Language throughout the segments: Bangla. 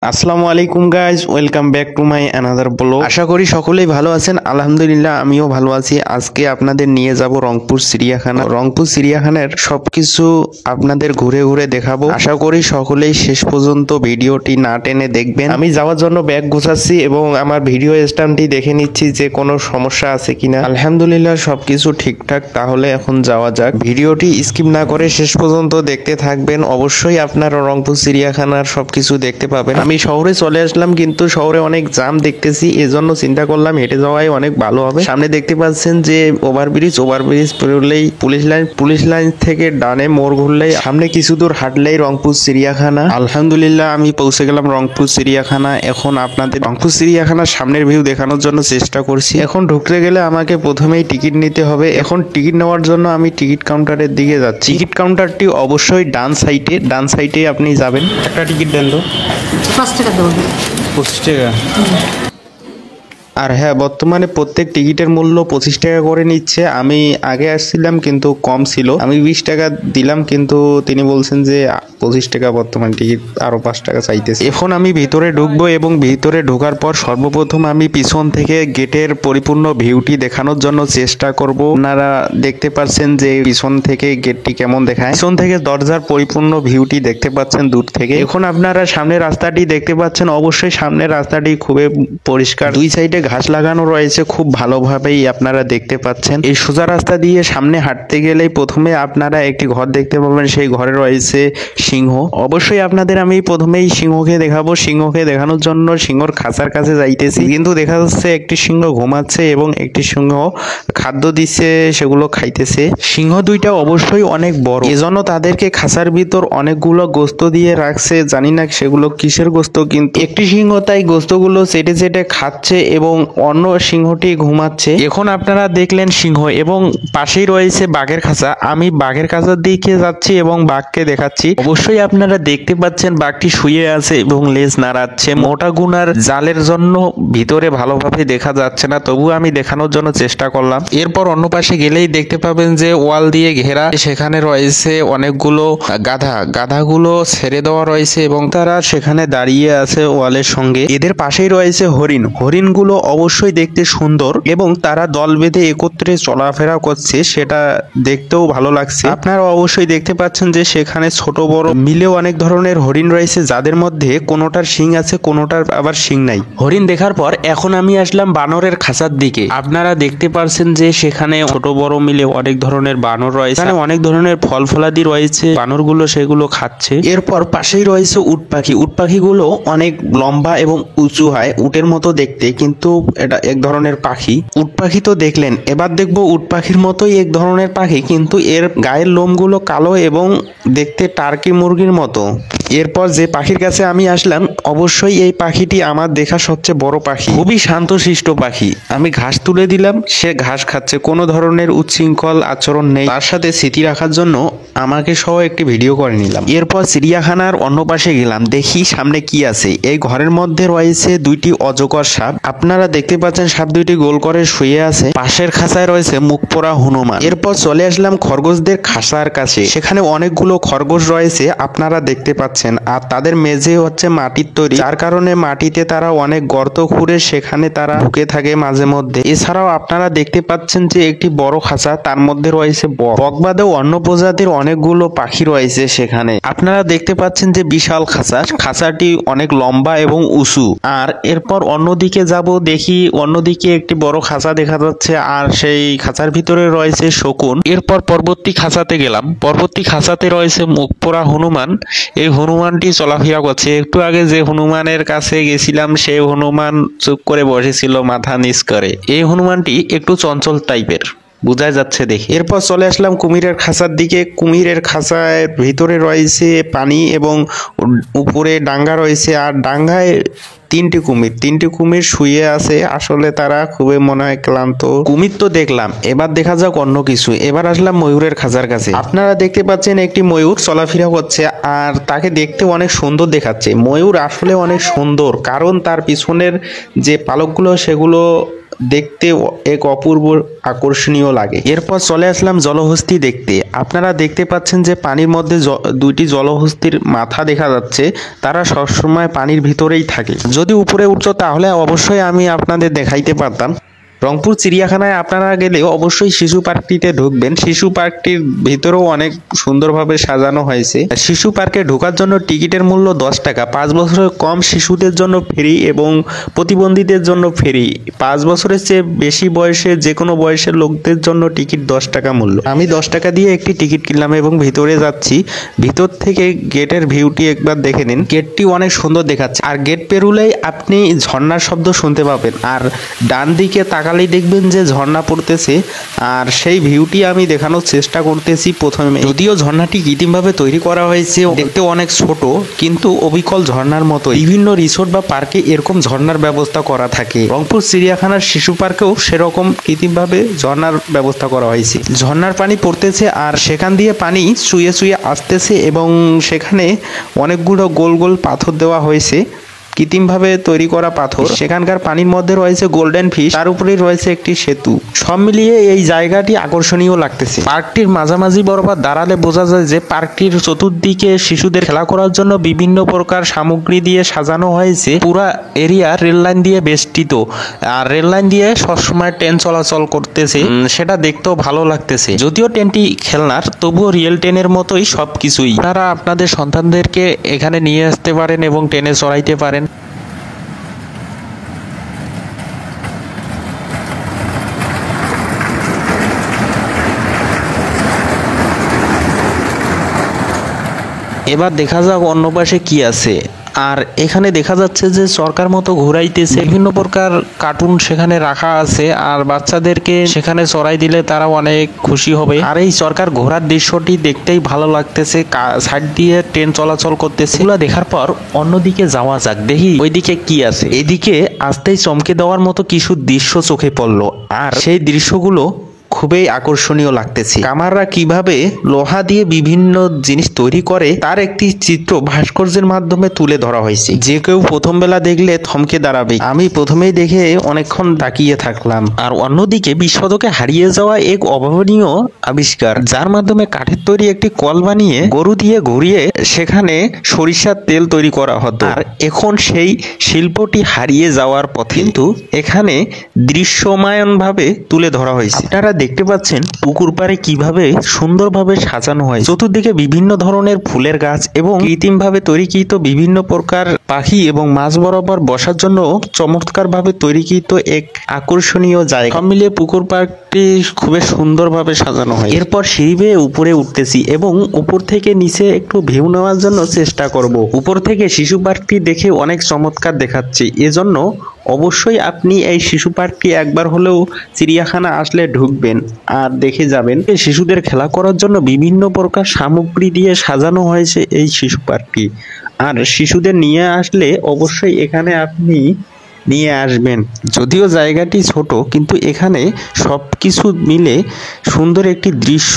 আসসালামু আলাইকুম guys, welcome back to my another blog. আশা করি সকলেই ভালো আছেন। আলহামদুলিল্লাহ আমিও ভালো আছি। আজকে আপনাদের নিয়ে যাব রংপুর চিড়িয়াখানা। রংপুর চিড়িয়াখানার সবকিছু আপনাদের ঘুরে ঘুরে দেখাবো। আশা করি সকলেই শেষ পর্যন্ত ভিডিওটি না টেনে দেখবেন। আমি যাওয়ার জন্য ব্যাগ গোছাচ্ছি এবং আমার ভিডিও স্ট্যান্ডটি দেখে নিচ্ছি যে কোনো সমস্যা আছে কিনা। আলহামদুলিল্লাহ সবকিছু ঠিকঠাক। তাহলে এখন যাওয়া যাক। ভিডিওটি স্কিপ না করে শেষ পর্যন্ত দেখতে থাকবেন। অবশ্যই আপনারা রংপুর চিড়িয়াখানার সবকিছু দেখতে পাবেন। আমি শহরে চলে আসলাম, কিন্তু শহরে অনেক জ্যাম দেখতেছি, এজন্য চিন্তা করলাম হেঁটে যাওয়াই অনেক ভালো হবে। সামনে দেখতে পাচ্ছেন যে ওভারব্রিজ পেরোলেই পুলিশ লাইন থেকে ডানে মোড় ঘুরলেই সামনে কিছু দূর হাঁটলেই রংপুর চিড়িয়াখানা। আলহামদুলিল্লাহ আমি পৌঁছে গেলাম রংপুর চিড়িয়াখানা। এখন আপনাদের রংপুর চিড়িয়াখানার সামনের ভিউ দেখানোর জন্য চেষ্টা করছি। এখন ঢুকতে গেলে আমাকে প্রথমেই টিকিট নিতে হবে। এখন টিকিট নেওয়ার জন্য আমি টিকিট কাউন্টারের দিকে যাচ্ছি। টিকিট কাউন্টারটি অবশ্যই ডান সাইডে আপনি যাবেন। একটা টিকিট দেন তো। 5 টাকা দেবো। 25 টাকা। আর হ্যাঁ, বর্তমানে প্রত্যেক টিকিটের মূল্য 25 টাকা করে নিচ্ছে। আমি আগে আসছিলাম কিন্তু কম ছিল, আমি 20 টাকা দিলাম, কিন্তু তিনি বলছেন যে 25 টাকা বর্তমান টিকিট, আরো 5 টাকা চাইতেছে। এখন আমি ভিতরে ঢুকবো এবং ভিতরে ঢোকার পর সর্বপ্রথম আমি পিছন থেকে গেটের পরিপূর্ণ ভিউটি দেখানোর জন্য চেষ্টা করব। আপনারা দেখতে পাচ্ছেন যে পিছন থেকে গেটটি কেমন দেখায়। পিছন থেকে দরজার পরিপূর্ণ ভিউটি দেখতে পাচ্ছেন দূর থেকে। এখন আপনারা সামনের রাস্তাটি দেখতে পাচ্ছেন। অবশ্যই সামনের রাস্তাটি খুবই পরিষ্কার, দুই সাইডে ঘাস লাগানো রয়েছে, খুব ভালোভাবেই আপনারা দেখতে পাচ্ছেন। এই সোজা রাস্তা দিয়ে সামনে হাঁটতে গেলেই প্রথমে আপনারা একটি ঘর দেখতে পাবেন। সেই ঘরে রয়েছে সিংহ। অবশ্যই আপনাদের আমি প্রথমেই সিংহকে দেখাবো। সিংহকে দেখানোর জন্য সিংহর খাঁচার কাছে যাইতেছি, কিন্তু দেখা যাচ্ছে একটি সিংহ ঘুমাচ্ছে এবং একটি সিংহ খাদ্য দিচ্ছে, সেগুলো খাইতেছে। সিংহ দুইটা অবশ্যই অনেক বড়, এজন্য তাদেরকে খাঁচার ভিতর অনেকগুলো গোস্ত দিয়ে রাখছে। জানি না সেগুলো কিসের গোস্ত, কিন্তু একটি সিংহ তাই গোস্তগুলো চেটে চেটে খাচ্ছে এবং অন্য সিংহটি ঘুমাচ্ছে। এখন আপনারা দেখলেন সিংহ এবং পাশেই রয়েছে বাঘের খাঁচা। আমি বাঘের খাঁচার দিকে যাচ্ছি এবং বাঘকে দেখাচ্ছি। অবশ্যই আপনারা দেখতে পাচ্ছেন বাঘটি শুয়ে আছে এবং লেজ নাড়াচ্ছে। মোটা গুনার জালের জন্য ভিতরে ভালোভাবে দেখা যাচ্ছে না, তবু আমি দেখানোর জন্য চেষ্টা করলাম। এরপর অন্য পাশে গেলেই দেখতে পাবেন যে ওয়াল দিয়ে ঘেরা, সেখানে রয়েছে অনেকগুলো গাধাগুলো ছেড়ে দেওয়া রয়েছে এবং তারা সেখানে দাঁড়িয়ে আছে ওয়ালের সঙ্গে। এদের পাশেই রয়েছে হরিণগুলো অবশ্যই দেখতে সুন্দর এবং তারা দল বেঁধে একত্রে চলাফেরা করছে, সেটা দেখতেও ভালো লাগছে। আপনারা অবশ্যই দেখতে পাচ্ছেন যে সেখানে ছোট বড় মিলেও অনেক ধরনের হরিণ রয়েছে, যাদের মধ্যে কোনোটার শিং আছে, কোনোটার আবার শিং নাই। হরিণ দেখার পর এখন আমি আসলাম বানরের খাঁচার দিকে। আপনারা দেখতে পাচ্ছেন যে সেখানে ছোট বড় মিলে অনেক ধরনের বানর রয়েছে, এখানে অনেক ধরনের ফল ফলাদি রয়েছে, বানরগুলো সেগুলো খাচ্ছে। এরপর পাশেই রয়েছে উট পাখিগুলো অনেক লম্বা এবং উঁচু হয়, উটের মতো দেখতে, কিন্তু এটা এক ধরনের পাখি। উট পাখি তো দেখলেন, এবার দেখবো উট পাখির মতোই এক ধরনের পাখি, কিন্তু এর গায়ের লোমগুলো কালো এবং দেখতে টার্কি মুরগির মতো। এরপর যে পাখির কাছে আমি আসলাম, অবশ্যই এই পাখিটি আমার দেখা সবচেয়ে বড় পাখি, খুবই শান্তশিষ্ট পাখি। আমি ঘাস তুলে দিলাম, সে ঘাস খাচ্ছে, কোনো ধরনের উচ্ছৃঙ্খল আচরণ নেই। তার সাথে স্মৃতি রাখার জন্য আমাকে সহ একটি ভিডিও করে নিলাম। এরপর চিড়িয়াখানার অন্য পাশে গেলাম, দেখি সামনে কি আছে। এই ঘরের মধ্যে রয়েছে দুইটি অজগর সাপ। আপনারা দেখতে পাচ্ছেন সাপ দুইটি গোল করে শুয়ে আছে। পাশের খাঁচায় রয়েছে মুখ পোড়া হনুমান। এরপর চলে আসলাম খরগোশদের খাঁচার কাছে, সেখানে অনেকগুলো খরগোশ রয়েছে আপনারা দেখতে পাচ্ছেন। আর তাদের মেঝে হচ্ছে মাটির তৈরি, যার কারণে মাটিতে তারা অনেক গর্ত খুঁড়ে সেখানে তারা ঢুকে থাকে মাঝে মধ্যে। এছাড়াও আপনারা দেখতে পাচ্ছেন যে একটি বড় খাঁচা, তার মধ্যে রয়েছে বক বাদেও অন্য প্রজাতির অনেকগুলো পাখি রয়েছে সেখানে। আপনারা দেখতে পাচ্ছেন যে বিশাল খাঁচাটি অনেক লম্বা এবং উঁচু। আর এরপর অন্যদিকে যাব, দেখি অন্যদিকে একটি বড় খাঁচা দেখা যাচ্ছে, আর সেই খাঁচার ভিতরে রয়েছে শকুন। এরপর পরবর্তী খাঁচাতে গেলাম, পরবর্তী খাঁচাতে রয়েছে মুখ পোড়া হনুমান। এই হনুমানটি চলাফেরা করছে। একটু আগে যে হনুমানের কাছে গেছিলাম, সেই হনুমান চুপ করে বসেছিল মাথা নিচ করে। এই হনুমানটি একটু চঞ্চল টাইপের, বোঝা যাচ্ছে দেখে। এরপর চলে আসলাম কুমিরের খাঁচার দিকে। কুমিরের খাঁচার ভিতরে রয়েছে পানি এবং উপরে ডাঙ্গা রয়েছে, আর ডাঙ্গায় তিনটি কুমির শুয়ে আছে। আসলে তারা খুবই মনে হয় ক্লান্ত। কুমির তো দেখলাম, এবার দেখা যাক অন্য কিছু। এবার আসলাম ময়ূরের খাঁচার কাছে। আপনারা দেখতে পাচ্ছেন একটি ময়ূর চলাফেরা করছে, আর তাকে দেখতে অনেক সুন্দর দেখাচ্ছে। ময়ূর আসলে অনেক সুন্দর, কারণ তার পিছনের যে পালকগুলো সেগুলো দেখতে এক অপূর্ব আকর্ষণীয় লাগে। এরপর চলে আসলাম জলহস্তী দেখতে। আপনারা দেখতে পাচ্ছেন যে পানির মধ্যে দুইটি জলহস্তির মাথা দেখা যাচ্ছে। তারা সবসময় পানির ভিতরেই থাকে। যদি উপরে উঠতো তাহলে অবশ্যই আমি আপনাদের দেখাইতে পারতাম। রংপুর চিড়িয়াখানায় আপনারা গেলে অবশ্যই শিশু পার্কটিতে ঢুকবেন। শিশু পার্কটির ভিতরেও অনেক সুন্দরভাবে সাজানো হয়েছে। শিশু পার্কে ঢোকার জন্য টিকিটের মূল্য 10 টাকা। 5 বছরের কম শিশুদের জন্য ফ্রি এবং প্রতিবন্ধীদের জন্য ফ্রি। 5 বছরের চেয়ে বেশি বয়সে যে কোনো বয়সের লোকদের জন্য টিকিট 10 টাকা মূল্য। আমি 10 টাকা দিয়ে একটি টিকিট কিনলাম এবং ভিতরে যাচ্ছি। ভিতর থেকে গেটের ভিউটি একবার দেখে নিন। গেটটি অনেক সুন্দর দেখাচ্ছে। আর গেট পেরুলেই আপনি ঝর্ণার শব্দ শুনতে পাবেন। আর ডান দিকে তাকালেই দেখবেন যে ঝর্ণা পড়তেছে। আর সেই ভিউটি আমি দেখানোর চেষ্টা করতেছি প্রথমে। যদিও ঝর্ণাটি কৃত্রিমভাবে তৈরি করা হয়েছে, দেখতে অনেক ছোট, কিন্তু অবিকল ঝর্ণার মতো। বিভিন্ন রিসোর্ট বা পার্কে এরকম ঝর্ণার ব্যবস্থা করা থাকে। রংপুর চিড়িয়াখানার শিশু পার্কেও সেরকম কৃত্রিমভাবে ঝর্ণার ব্যবস্থা করা হয়েছে। ঝর্ণার পানি পড়তেছে আর সেখান দিয়ে পানি চুইয়ে চুইয়ে আসতেছে এবং সেখানে অনেকগুলো গোল গোল পাথর দেওয়া হয়েছে, কৃত্রিমভাবে তৈরি করা পাথর। সেখানকার পানির মধ্যে রয়েছে গোল্ডেন ফিশ, তার উপরেই রয়েছে একটি সেতু। সব মিলিয়ে এই জায়গাটি আকর্ষণীয় লাগতেছে। পার্কটির মাঝামাঝি বরাবর দাঁড়ালে বোঝা যায় যে পার্কটির চতুর্দিকে শিশুদের খেলা করার জন্য বিভিন্ন প্রকার সামগ্রী দিয়ে সাজানো হয়েছে। পুরা এরিয়া রেল লাইন দিয়ে বেষ্টিত। আর রেল লাইন দিয়ে সবসময় ট্রেন চলাচল করতেছে, সেটা দেখতেও ভালো লাগতেছে। যদিও ট্রেনটি খেলনার, তবুও রিয়েল ট্রেনের মতোই সবকিছুই। আপনারা আপনাদের সন্তানদেরকে এখানে নিয়ে আসতে পারেন এবং ট্রেনে চড়াইতে পারেন। এবার দেখা যাক অন্য পাশে কি আছে। আর এখানে দেখা যাচ্ছে যে সরকার মতো ঘুরাইতেছে, বিভিন্ন প্রকার কার্টুন সেখানে রাখা আছে। আর বাচ্চাদেরকে সেখানে চড়াই দিলে তারা অনেক খুশি হবে। আর এই সরকার ঘোরার দৃশ্যটি দেখতেই ভালো লাগতেছে। সাইড দিয়ে ট্রেন চলাচল করতেছে। এগুলো দেখার পর অন্যদিকে যাওয়া যাক, দেখি ওইদিকে কি আছে। এদিকে আসতেই চমকে দেওয়ার মতো কিছু দৃশ্য চোখে পড়লো। আর সেই দৃশ্যগুলো খুবই আকর্ষণীয় লাগতেছে। কামাররা কিভাবে লোহা দিয়ে বিভিন্ন জিনিস তৈরি করে তার একটি চিত্র ভাস্কর্যের মাধ্যমে তুলে ধরা হয়েছে। যে কেউ প্রথম বেলা দেখলে থমকে দাঁড়াবে। আমি প্রথমেই দেখে অনেকক্ষণ তাকিয়ে থাকলাম। আর অন্যদিকে 20 শতকে হারিয়ে যাওয়া এক অভাবনীয় আবিষ্কার, যার মাধ্যমে কাঠের তৈরি একটি কল বানিয়ে গরু দিয়ে ঘুরিয়ে সেখানে সরিষার তেল তৈরি করা হতো। আর এখন সেই শিল্পটি হারিয়ে যাওয়ার পথে, কিন্তু এখানে দৃশ্যমানভাবে তুলে ধরা হয়েছে। আপনারা দেখতে পাচ্ছেন পুকুর পাড়ে কিভাবে সুন্দরভাবে সাজানো হয়। চতুর্দিকে বিভিন্ন ধরনের ফুলের গাছ এবং কৃত্রিমভাবে তৈরিকৃত বিভিন্ন প্রকার পাখি এবং মাছ বরাবর বসার জন্য চমৎকারভাবে তৈরিকৃত এক আকর্ষণীয় জায়গা। সব মিলিয়ে পুকুর পার্কটি খুবই সুন্দরভাবে সাজানো হয়। এরপর সিঁড়ি বেয়ে উপরে উঠতেছি এবং উপর থেকে নিচে একটু ভিউ নেওয়ার জন্য চেষ্টা করব। উপর থেকে শিশু পার্কটি দেখে অনেক চমৎকার দেখাচ্ছে। এজন্য অবশ্যই আপনি এই শিশু পার্কটি একবার হলেও চিড়িয়াখানা আসলে ঢুকবেন আর দেখে যাবেন। শিশুদের খেলা করার জন্য বিভিন্ন প্রকার সামগ্রী দিয়ে সাজানো হয়েছে এই শিশু পার্কটি। আর শিশুদের নিয়ে আসলে অবশ্যই এখানে আপনি নিয়ে আসবেন। যদিও জায়গাটি ছোট, কিন্তু এখানে সবকিছু মিলে সুন্দর একটি দৃশ্য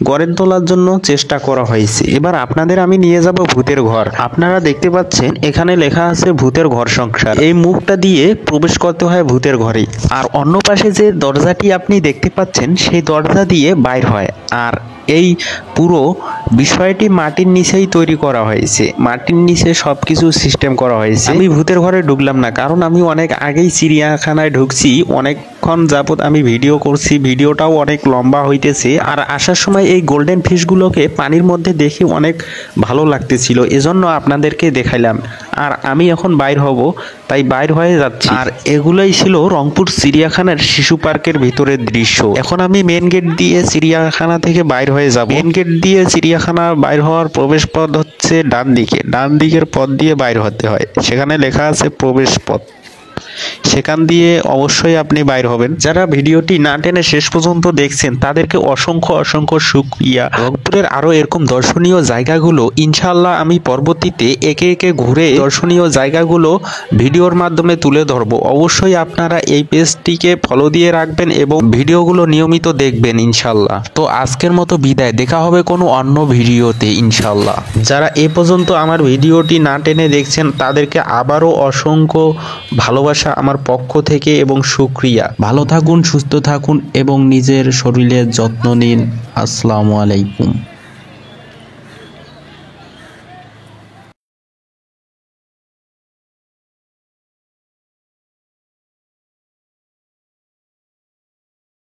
গড়ে তোলার জন্য চেষ্টা করা হয়েছে। এবার আপনাদের আমি নিয়ে যাব ভূতের ঘর। আপনারা দেখতে পাচ্ছেন এখানে লেখা আছে ভূতের ঘর সংসার। এই মুখটা দিয়ে প্রবেশ করতে হয় ভূতের ঘরে। আর অন্য পাশে যে দরজাটি আপনি দেখতে পাচ্ছেন সেই দরজা দিয়ে বাইর হয়। আর এই পুরো বিষয়টি মাটির নিচেই তৈরি করা হয়েছে। মাটির নিচে সবকিছু সিস্টেম করা হয়েছে। আমি ভূতের ঘরে ঢুকলাম না, কারণ আমি অনেক আগেই চিড়িয়াখানায় ঢুকছি। অনেকক্ষণ যাবত আমি ভিডিও করছি, ভিডিওটাও অনেক লম্বা হইতেছে। আর আসার সময় এই গোল্ডেন ফিশগুলোকে পানির মধ্যে দেখে অনেক ভালো লাগতেছিল, এজন্য আপনাদেরকে দেখাইলাম। আর আমি এখন বাইর হব, তাই বাইর হয়ে যাচ্ছি। আর এগুলোই ছিল রংপুর চিড়িয়াখানার শিশু পার্কের ভিতরের দৃশ্য। এখন আমি মেন গেট দিয়ে চিড়িয়াখানা থেকে বাইর হয়ে যাব। মেন গেট দিয়ে চিড়িয়াখানা বাইর হওয়ার প্রবেশ পথ হচ্ছে ডান দিকে। ডান দিকের পথ দিয়ে বাইর হতে হয়, সেখানে লেখা আছে প্রবেশ পথ। সেখান দিয়ে অবশ্যই আপনি বাইর হবেন। যারা ভিডিওটি না টেনে শেষ পর্যন্ত দেখছেন তাদেরকে অসংখ্য অসংখ্য শুকরিয়া। রংপুরের আরো এরকম দর্শনীয় জায়গাগুলো ইনশাআল্লাহ আমি পরবর্তীতে একে একে ঘুরে দর্শনীয় জায়গাগুলো ভিডিওর মাধ্যমে তুলে ধরবো। অবশ্যই আপনারা এই পেজটিকে ফলো দিয়ে রাখবেন এবং ভিডিওগুলো নিয়মিত দেখবেন ইনশাআল্লাহ। তো আজকের মতো বিদায়, দেখা হবে কোনো অন্য ভিডিওতে ইনশাআল্লাহ। যারা এ পর্যন্ত আমার ভিডিওটি না টেনে দেখছেন তাদেরকে আবারও অসংখ্য ভালোবাসা আমার আমার পক্ষ থেকে এবং শুকরিয়া। ভালো থাকুন, সুস্থ থাকুন এবং নিজের শরীরের যত্ন নিন। আসসালামু আলাইকুম।